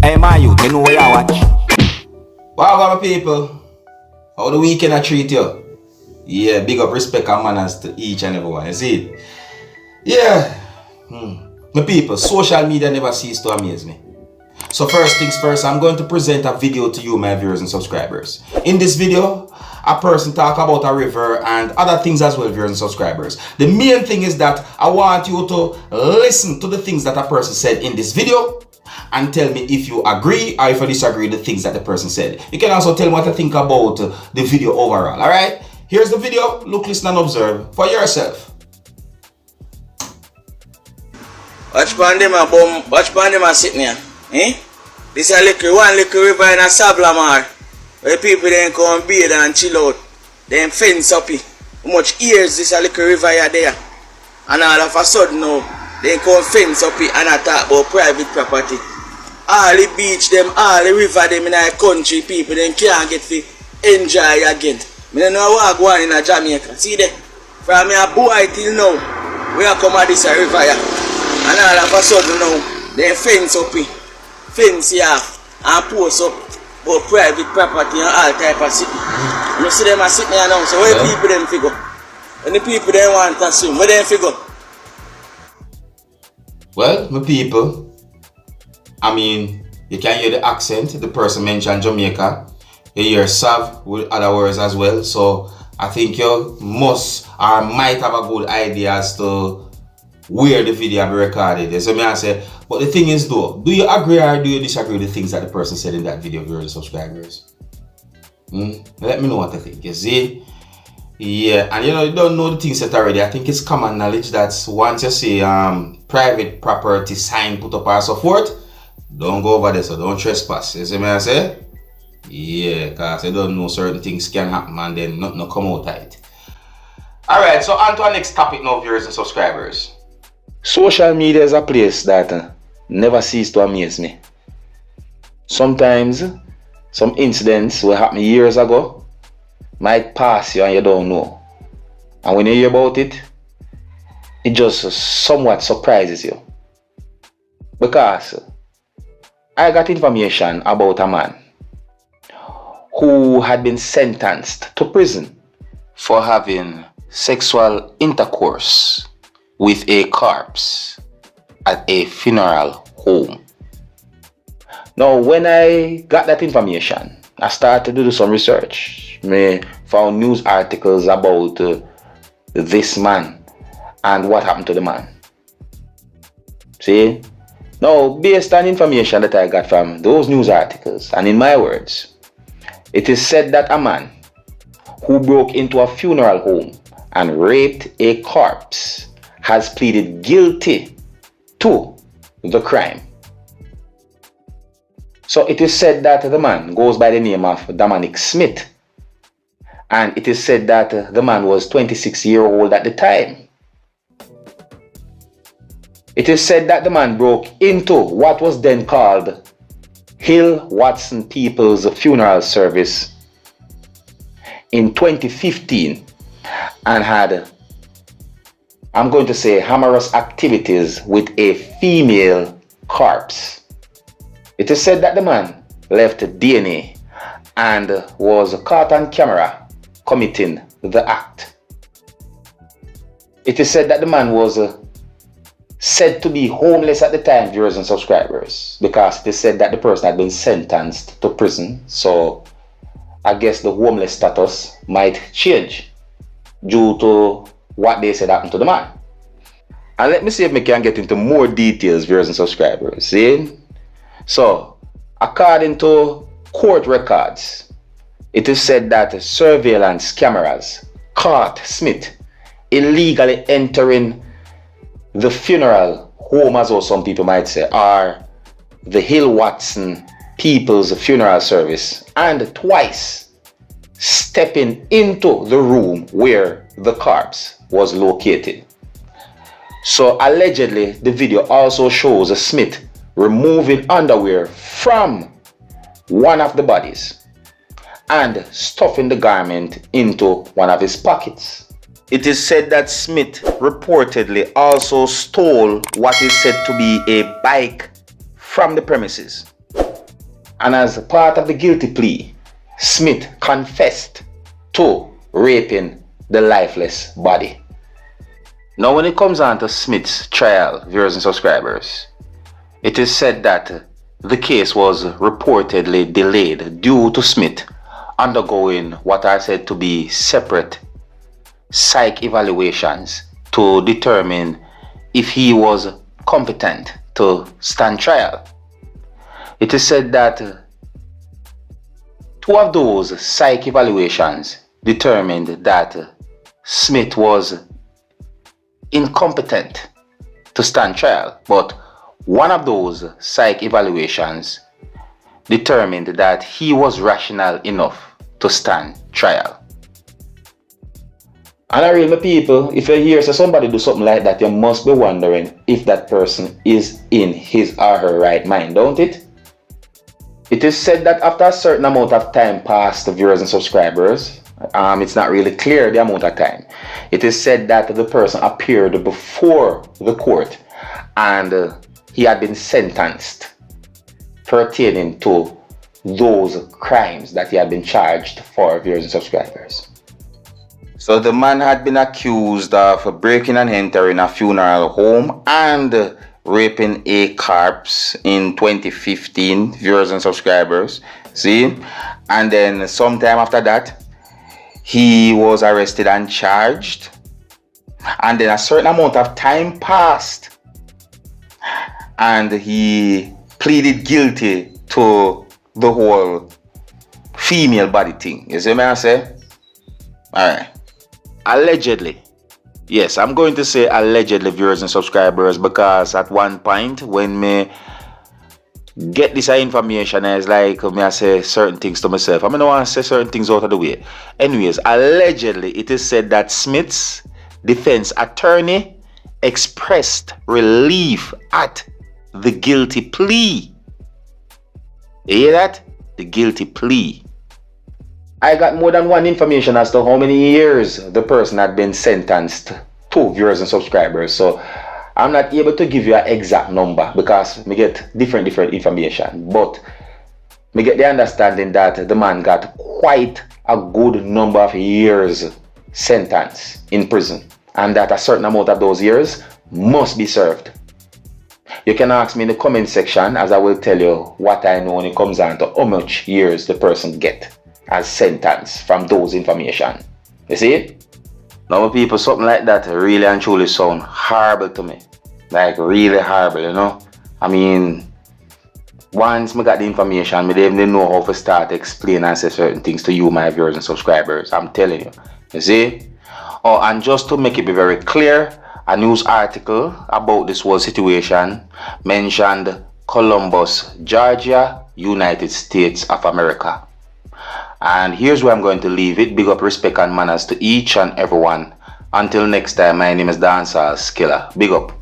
Hey man, you know where you watch. Wow, my people. How the weekend I treat you? Yeah, big up respect and manners to each and everyone. You see it? Yeah. My people, social media never ceases to amaze me. So first things first, I'm going to present a video to you, my viewers and subscribers. In this video, a person talk about a river and other things as well, viewers and subscribers. The main thing is that I want you to listen to the things that a person said in this video and tell me if you agree or if you disagree with the things that the person said. You can also tell me what you think about the video overall, alright? Here's the video, look, listen and observe for yourself. Watch them a sitting here. This is one little river in a Sablamar. Where people then come bathe and chill out. Then fence up it. How much years this a little river here there? And all of a sudden now, they come fence up it and talk about private property. All the beach them, all the river them in our country, people then can't get to enjoy again. I don't know what go on in Jamaica. See there? From a boy till now, we are come at this river here. And all of a sudden now, they fence up it. Fence here and post up about private property and all type of city. You see them are sitting here now, so where people them figure? When the people them want to swim, where them figure? Well, my people, I mean, you can hear the accent, the person mentioned Jamaica. You hear Sav with other words as well. So I think you must or might have a good idea as to where the video be recorded. So I say, but the thing is though, do you agree or do you disagree with the things that the person said in that video, viewers and subscribers? Let me know what you think, you see? Yeah, and you don't know the things that already. I think it's common knowledge that once you see private property sign put up and so forth, don't go over there, so don't trespass. You see me I say? Yeah, because you don't know certain things can happen and then nothing come out of it. Alright, so on to our next topic now, viewers and subscribers. Social media is a place that never ceases to amaze me. Sometimes, some incidents will happen years ago might pass you and you don't know. And when you hear about it, it just somewhat surprises you. Because I got information about a man who had been sentenced to prison for having sexual intercourse with a corpse at a funeral home. Now, when I got that information, I started to do some research. I found news articles about this man and what happened to the man. See? Now, based on information that I got from those news articles, and in my words, it is said that a man who broke into a funeral home and raped a corpse has pleaded guilty to the crime. So it is said that the man goes by the name of Dominic Smith, and it is said that the man was 26 years old at the time. It is said that the man broke into what was then called Hill Watson People's Funeral Service in 2015 and had, I'm going to say, amorous activities with a female corpse. It is said that the man left DNA and was caught on camera committing the act. It is said that the man was said to be homeless at the time, viewers and subscribers, because it is said that the person had been sentenced to prison. So I guess the homeless status might change due to what they said happened to the man. And let me see if we can get into more details, viewers and subscribers. See? So, according to court records, it is said that surveillance cameras caught Smith illegally entering the funeral home, as well some people might say, or the Hill Watson People's Funeral Service, and twice stepping into the room where the corpse was located. So allegedly, the video also shows Smith removing underwear from one of the bodies and stuffing the garment into one of his pockets. It is said that Smith reportedly also stole what is said to be a bike from the premises. And as part of the guilty plea, Smith confessed to raping the lifeless body. Now, when it comes on to Smith's trial, viewers and subscribers, it is said that the case was reportedly delayed due to Smith undergoing what are said to be separate psych evaluations to determine if he was competent to stand trial. It is said that two of those psych evaluations determined that Smith was incompetent to stand trial, but one of those psych evaluations determined that he was rational enough to stand trial. And I real my people, if you hear somebody do something like that, you must be wondering if that person is in his or her right mind, don't it? It is said that after a certain amount of time passed, viewers and subscribers, it's not really clear the amount of time. It is said that the person appeared before the court and he had been sentenced pertaining to those crimes that he had been charged for, viewers and subscribers. So the man had been accused of breaking and entering a funeral home and raping a corpse in 2015, viewers and subscribers. See? And then sometime after that, he was arrested and charged. And then a certain amount of time passed and he pleaded guilty to the whole female body thing. You see what I say? Alright. Allegedly. Yes, I'm going to say allegedly, viewers and subscribers, because at one point when me get this information, it's like me I say certain things to myself. I mean, I want to say certain things out of the way. Anyways, allegedly, it is said that Smith's defense attorney expressed relief at the guilty plea. You hear that? The guilty plea. I got more than one information as to how many years the person had been sentenced to, viewers and subscribers. So I'm not able to give you an exact number because me get different information. But me get the understanding that the man got quite a good number of years sentence in prison, and that a certain amount of those years must be served. You can ask me in the comment section, as I will tell you what I know when it comes down to how much years the person get as sentence from those information. You see? Now people, something like that really and truly sound horrible to me. Like really horrible, you know? I mean, once I got the information, I didn't even know how to start explain and say certain things to you, my viewers and subscribers. I'm telling you. You see? Oh, and just to make it be very clear, a news article about this whole situation mentioned Columbus, Georgia, United States of America. And here's where I'm going to leave it. Big up, respect and manners to each and everyone. Until next time, my name is Dancehall skilla. Big up.